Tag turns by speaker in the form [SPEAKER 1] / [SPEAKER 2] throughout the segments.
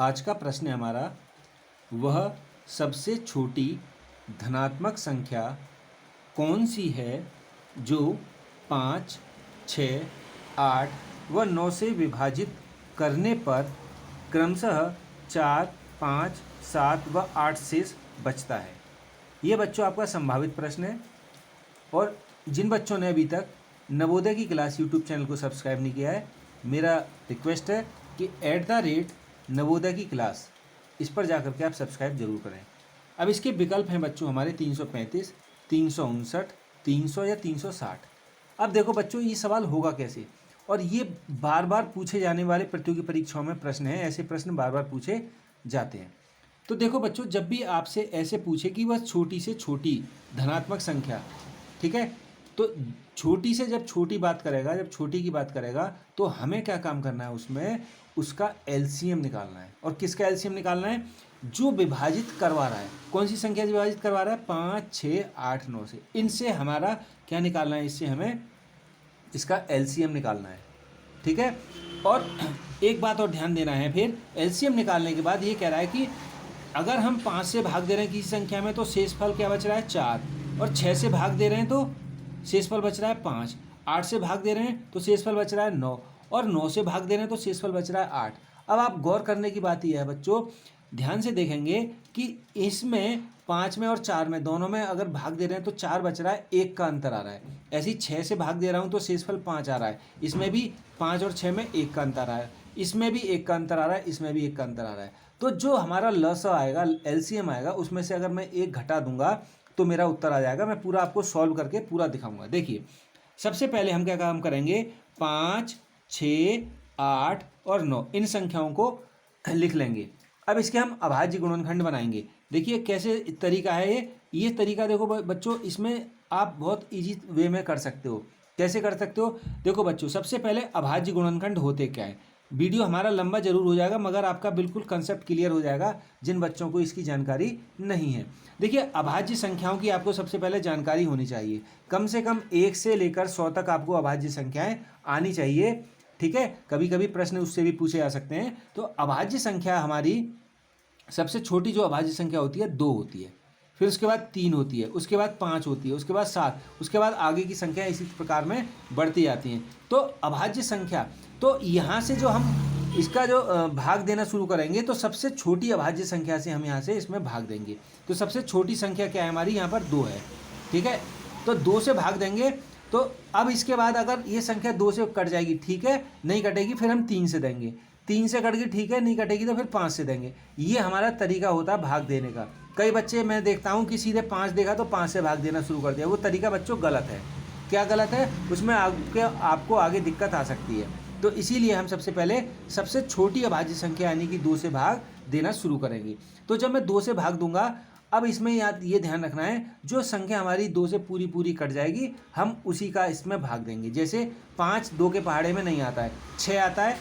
[SPEAKER 1] आज का प्रश्न है हमारा, वह सबसे छोटी धनात्मक संख्या कौन सी है जो 5, 6, 8 व 9 से विभाजित करने पर क्रमशः 4, 5, 7 व 8 शेष बचता है। ये बच्चों आपका संभावित प्रश्न है। और जिन बच्चों ने अभी तक नवोदय की क्लास यूट्यूब चैनल को सब्सक्राइब नहीं किया है, मेरा रिक्वेस्ट है कि @नवोदय की क्लास इस पर जाकर के आप सब्सक्राइब जरूर करें। अब इसके विकल्प हैं बच्चों हमारे 335, 359, 300 या 360। अब देखो बच्चों, ये सवाल होगा कैसे, और ये बार बार पूछे जाने वाले प्रतियोगी परीक्षाओं में प्रश्न हैं। ऐसे प्रश्न बार बार पूछे जाते हैं। तो देखो बच्चों, जब भी आपसे ऐसे पूछे कि वह छोटी से छोटी धनात्मक संख्या, ठीक है, तो छोटी से जब छोटी बात करेगा, जब छोटी की बात करेगा, तो हमें क्या काम करना है, उसमें उसका एलसीएम निकालना है। और किसका एलसीएम निकालना है? जो विभाजित करवा रहा है। कौन सी संख्या से विभाजित करवा रहा है? 5, 6, 8, 9 से। इनसे हमारा क्या निकालना है? इससे हमें इसका एलसीएम निकालना है, ठीक है। और एक बात और ध्यान देना है, फिर एलसीएम निकालने के बाद ये कह रहा है कि अगर हम 5 से भाग दे रहे हैं किसी संख्या में, तो शेषफल क्या बच रहा है? 4। और 6 से भाग दे रहे हैं तो शेषफल बच रहा है 5। 8 से भाग दे रहे हैं तो शेषफल बच रहा है 9। और 9 से भाग दे रहे हैं तो शेषफल बच रहा है 8। अब आप गौर करने की बात यह है बच्चों, ध्यान से देखेंगे कि इसमें 5 में और 4 में, दोनों में अगर भाग दे रहे हैं तो 4 बच रहा है, 1 का अंतर आ रहा है। ऐसे ही 6 से भाग दे रहा हूँ तो शेषफल 5 आ रहा है। इसमें भी 5 और 6 में 1 का अंतर आ रहा है, इसमें भी 1 का अंतर आ रहा है, इसमें भी 1 का अंतर आ रहा है। तो जो हमारा लसा आएगा, एलसीएम आएगा, उसमें से अगर मैं 1 घटा दूंगा तो मेरा उत्तर आ जाएगा। मैं पूरा आपको सॉल्व करके पूरा दिखाऊंगा। देखिए, सबसे पहले हम क्या काम करेंगे, 5, 6, 8 और 9 इन संख्याओं को लिख लेंगे। अब इसके हम अभाज्य गुणनखंड बनाएंगे। देखिए कैसे तरीका है ये तरीका देखो बच्चों, इसमें आप बहुत इजी वे में कर सकते हो। कैसे कर सकते हो? देखो बच्चों, सबसे पहले अभाज्य गुणनखंड होते क्या है। वीडियो हमारा लंबा जरूर हो जाएगा, मगर आपका बिल्कुल कंसेप्ट क्लियर हो जाएगा जिन बच्चों को इसकी जानकारी नहीं है। देखिए, अभाज्य संख्याओं की आपको सबसे पहले जानकारी होनी चाहिए। कम से कम 1 से लेकर 100 तक आपको अभाज्य संख्याएं आनी चाहिए, ठीक है। कभी कभी प्रश्न उससे भी पूछे जा सकते हैं। तो अभाज्य संख्या हमारी सबसे छोटी जो अभाज्य संख्या होती है 2 होती है, फिर उसके बाद 3 होती है, उसके बाद 5 होती है, उसके बाद 7, उसके बाद आगे की संख्या इसी प्रकार में बढ़ती जाती हैं। तो अभाज्य संख्या, तो यहाँ से जो हम इसका जो भाग देना शुरू करेंगे, तो सबसे छोटी अभाज्य संख्या से हम यहाँ से इसमें भाग देंगे। तो सबसे छोटी संख्या क्या है हमारी? यहाँ पर 2 है, ठीक है। तो 2 से भाग देंगे। तो अब इसके बाद अगर ये संख्या 2 से कट जाएगी, ठीक है, नहीं कटेगी, फिर हम 3 से देंगे। 3 से कट गई, ठीक है, नहीं कटेगी तो फिर 5 से देंगे। ये हमारा तरीका होता है भाग देने का। कई बच्चे मैं देखता हूँ कि सीधे 5 देखा तो 5 से भाग देना शुरू कर दिया। वो तरीका बच्चों गलत है। क्या गलत है? उसमें आपको आगे दिक्कत आ सकती है। तो इसीलिए हम सबसे पहले सबसे छोटी अभाज्य संख्या यानी कि 2 से भाग देना शुरू करेंगे। तो जब मैं 2 से भाग दूंगा, अब इसमें ये ध्यान रखना है, जो संख्या हमारी 2 से पूरी पूरी कट जाएगी, हम उसी का इसमें भाग देंगे। जैसे 5 2 के पहाड़े में नहीं आता है, 6 आता है,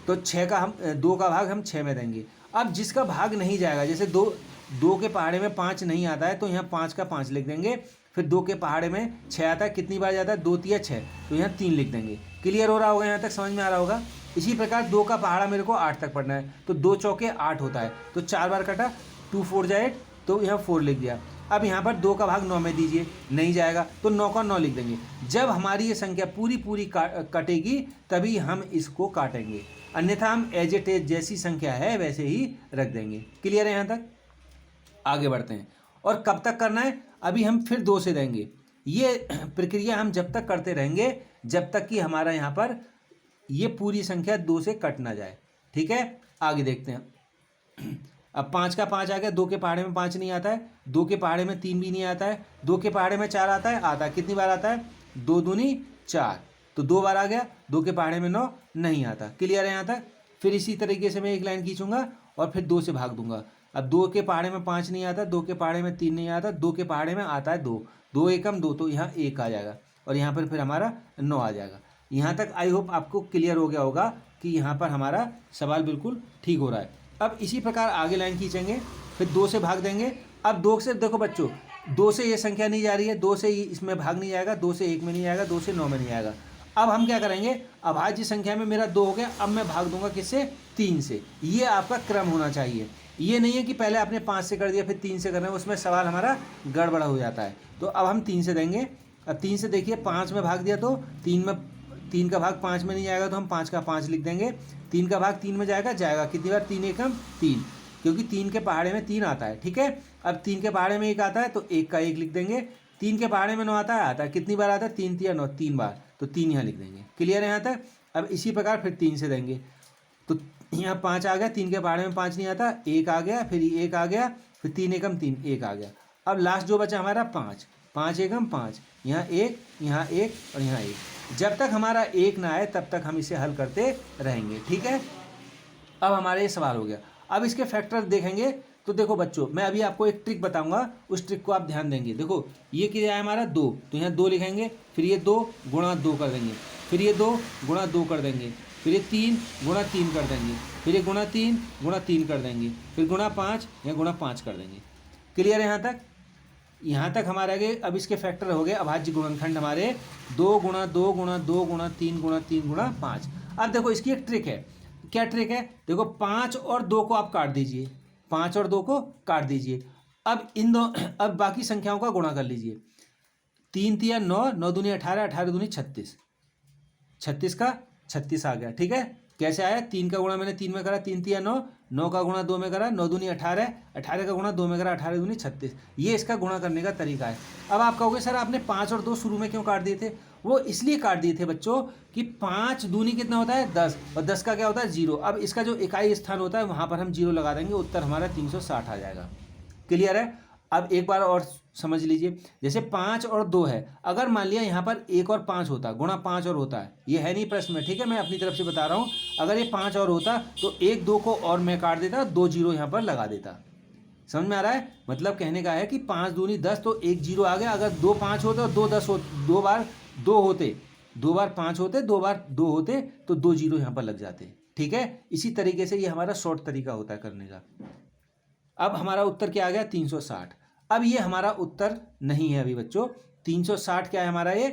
[SPEAKER 1] तो 6 का हम 2 का भाग हम 6 में देंगे। अब जिसका भाग नहीं जाएगा, जैसे 2 के पहाड़े में 5 नहीं आता है, तो यहाँ 5 का 5 लिख देंगे। फिर 2 के पहाड़े में 6 आता है, कितनी बार जाता है? 2 तिया 6, तो यहाँ 3 लिख देंगे। क्लियर हो रहा होगा? यहाँ तक समझ में आ रहा होगा। इसी प्रकार 2 का पहाड़ा मेरे को 8 तक पढ़ना है, तो 2 चौके 8 होता है, तो 4 बार कटा, 2 4 जा 8, तो यहाँ 4 लिख दिया। अब यहाँ पर 2 का भाग 9 में दीजिए, नहीं जाएगा, तो 9 का 9 लिख देंगे। जब हमारी ये संख्या पूरी पूरी कटेगी तभी हम इसको काटेंगे, अन्यथा हम एज इट इज जैसी संख्या है वैसे ही रख देंगे। क्लियर है? यहाँ तक आगे बढ़ते हैं। और कब तक करना है? अभी हम फिर 2 से देंगे। ये प्रक्रिया हम जब तक करते रहेंगे जब तक कि हमारा यहाँ पर ये पूरी संख्या 2 से कट ना जाए, ठीक है। आगे देखते हैं। अब 5 का 5 आ गया, 2 के पहाड़े में 5 नहीं आता है, 2 के पहाड़े में 3 भी नहीं आता है, 2 के पहाड़े में 4 आता है, कितनी बार आता है? 2 दूनी 4, तो 2 बार आ गया। 2 के पहाड़े में 9 नहीं आता। क्लियर है यहाँ तक? फिर इसी तरीके से मैं एक लाइन खींचूंगा और फिर 2 से भाग दूंगा। अब 2 के पहाड़े में 5 नहीं आता, 2 के पहाड़े में 3 नहीं आता, 2 के पहाड़े में आता है 2, 2 एकम 2, तो यहाँ 1 आ जाएगा, और यहाँ पर फिर हमारा 9 आ जाएगा। यहाँ तक आई होप आपको क्लियर हो गया होगा कि यहाँ पर हमारा सवाल बिल्कुल ठीक हो रहा है। अब इसी प्रकार आगे लाइन खींचेंगे, फिर 2 से भाग देंगे। अब 2 से देखो बच्चों, 2 से ये संख्या नहीं जा रही है, 2 से इसमें भाग नहीं जाएगा, 2 से 1 में नहीं आएगा, 2 से 9 में नहीं आएगा। अब हम क्या करेंगे, अभाज्य संख्या में मेरा 2 हो गया, अब मैं भाग दूंगा किससे, 3 से। ये आपका क्रम होना चाहिए, ये नहीं है कि पहले आपने 5 से कर दिया फिर 3 से कर रहे हैं, उसमें सवाल हमारा गड़बड़ हो जाता है। तो अब हम 3 से देंगे। अब 3 से देखिए 5 में भाग दिया तो 3 का भाग 5 में नहीं जाएगा, तो हम 5 का 5 लिख देंगे। 3 का भाग 3 में जाएगा कितनी बार, 3 एकम 3, क्योंकि 3 के पहाड़े में 3 आता है, ठीक है। अब 3 के पहाड़े में 1 आता है तो 1 का 1 लिख देंगे। 3 के पहाड़े में 9 आता है कितनी बार आता है, 3 3 9, 3 बार, तो 3 यहाँ लिख देंगे। क्लियर है यहाँ तक। अब इसी प्रकार फिर 3 से देंगे तो यहाँ 5 आ गया, 3 के पहाड़े में 5 नहीं आता, 1 आ गया, फिर 1 आ गया, फिर 3 एकम 3, 1 आ गया। अब लास्ट जो बचा हमारा 5, 5 एकम 5, यहाँ 1, यहाँ 1 और यहाँ 1। जब तक हमारा 1 ना आए तब तक हम इसे हल करते रहेंगे, ठीक है। अब हमारा ये सवाल हो गया। अब इसके फैक्टर देखेंगे तो देखो बच्चों, मैं अभी आपको एक ट्रिक बताऊंगा, उस ट्रिक को आप ध्यान देंगे। देखो ये क्या है हमारा 2, तो यहाँ 2 लिखेंगे, फिर ये 2 गुणा 2 कर देंगे, फिर ये 2 गुणा 2 कर देंगे, फिर ये 3 गुणा 3 कर देंगे, फिर ये गुणा 3 गुणा 3 कर देंगे, फिर गुणा 5 या गुणा 5 कर देंगे। क्लियर है यहाँ तक। यहाँ तक हमारे आगे अब इसके फैक्टर हो गए अभाज्य गुणनखंड हमारे 2 गुणा 2 गुणा 2 गुणा 3 गुणा 3 गुणा 5। अब देखो इसकी एक ट्रिक है। क्या ट्रिक है, देखो 5 और 2 को आप काट दीजिए, 5 और 2 को काट दीजिए। अब अब बाकी संख्याओं का गुणा कर लीजिए। 3 तिया 9, 9 दूनी 18, 18 दूनी 36, 36 का 36 आ गया, ठीक है। कैसे आया, 3 का गुणा मैंने 3 में करा, 3 तिया 9, 9 का गुणा 2 में करा, 9 दूनी 18, 18 का गुणा 2 में करा, 18 दूनी 36। ये इसका गुणा करने का तरीका है। अब आप कहोगे सर आपने 5 और 2 शुरू में क्यों काट दिए थे, वो इसलिए काट दिए थे बच्चों कि 5 दूनी कितना होता है 10, और 10 का क्या होता है 0। अब इसका जो इकाई स्थान होता है वहाँ पर हम 0 लगा देंगे, उत्तर हमारा 360 आ जाएगा। क्लियर है। अब एक बार और समझ लीजिए, जैसे 5 और 2 है, अगर मान लिया यहाँ पर 1 और 5 होता, गुणा 5 और होता है, ये है नहीं प्रश्न में, ठीक है, मैं अपनी तरफ से बता रहा हूँ। अगर ये 5 और होता तो 1 2 को और मैं काट देता, 2 0 यहाँ पर लगा देता। समझ में आ रहा है, मतलब कहने का है कि 5 दूनी 10 तो 1 0 आ गया। अगर 2 5 होते और 2 10 हो, 2 बार 2 होते, 2 बार 5 होते, 2 बार 2 होते तो 2 0 यहाँ पर लग जाते, ठीक है। इसी तरीके से ये हमारा शॉर्ट तरीका होता है करने का। अब हमारा उत्तर क्या आ गया 360। अब ये हमारा उत्तर नहीं है अभी बच्चों। 360 क्या है हमारा ये,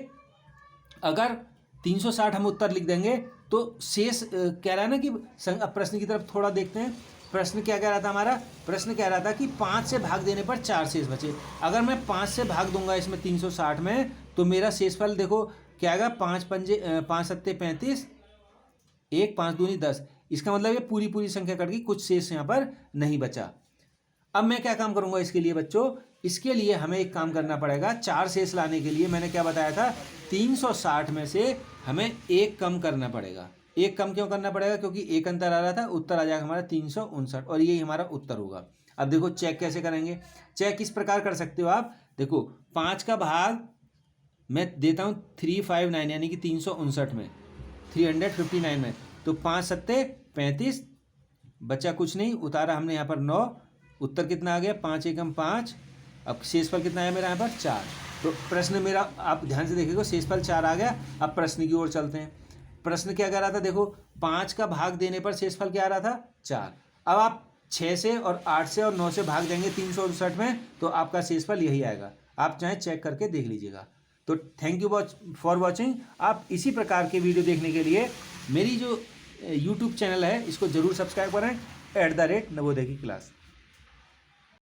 [SPEAKER 1] अगर 360 हम उत्तर लिख देंगे तो शेष कह रहा है ना कि अब प्रश्न की तरफ थोड़ा देखते हैं। प्रश्न क्या कह रहा था हमारा, प्रश्न कह रहा था कि 5 से भाग देने पर 4 शेष बचे। अगर मैं 5 से भाग दूंगा इसमें 360 में तो मेरा शेषफल देखो क्या आएगा, 5 पंजे 5 सत्ते 35, 1 5 दूनी 10। इसका मतलब ये पूरी संख्या कट गई, कुछ शेष यहाँ पर नहीं बचा। अब मैं क्या काम करूंगा इसके लिए बच्चों, इसके लिए हमें एक काम करना पड़ेगा। 4 शेष लाने के लिए मैंने क्या बताया था, 360 में से हमें 1 कम करना पड़ेगा। 1 कम क्यों करना पड़ेगा, क्योंकि 1 अंतर आ रहा था, उत्तर आ जाएगा हमारा 359 और ये हमारा उत्तर होगा। अब देखो चेक कैसे करेंगे, चेक इस प्रकार कर सकते हो आप। देखो 5 का भाग मैं देता हूँ 359 यानी कि 359 में, 359 में, तो 5 सत्ते 35, बचा कुछ नहीं, उतारा हमने यहाँ पर 9, उत्तर कितना आ गया 5 एकम 5। अब शेषफल कितना है मेरा यहाँ पर 4। तो प्रश्न मेरा आप ध्यान से देखिएगा, शेषफल 4 आ गया। अब प्रश्न की ओर चलते हैं। प्रश्न क्या कह रहा था, देखो 5 का भाग देने पर शेषफल क्या आ रहा था 4। अब आप 6 से और 8 से और 9 से भाग देंगे 359 में तो आपका शेषफल यही आएगा। आप चाहे चेक करके देख लीजिएगा। तो थैंक यू फॉर वॉचिंग। आप इसी प्रकार के वीडियो देखने के लिए मेरी जो यूट्यूब चैनल है इसको ज़रूर सब्सक्राइब करें, @नवोदय की क्लास।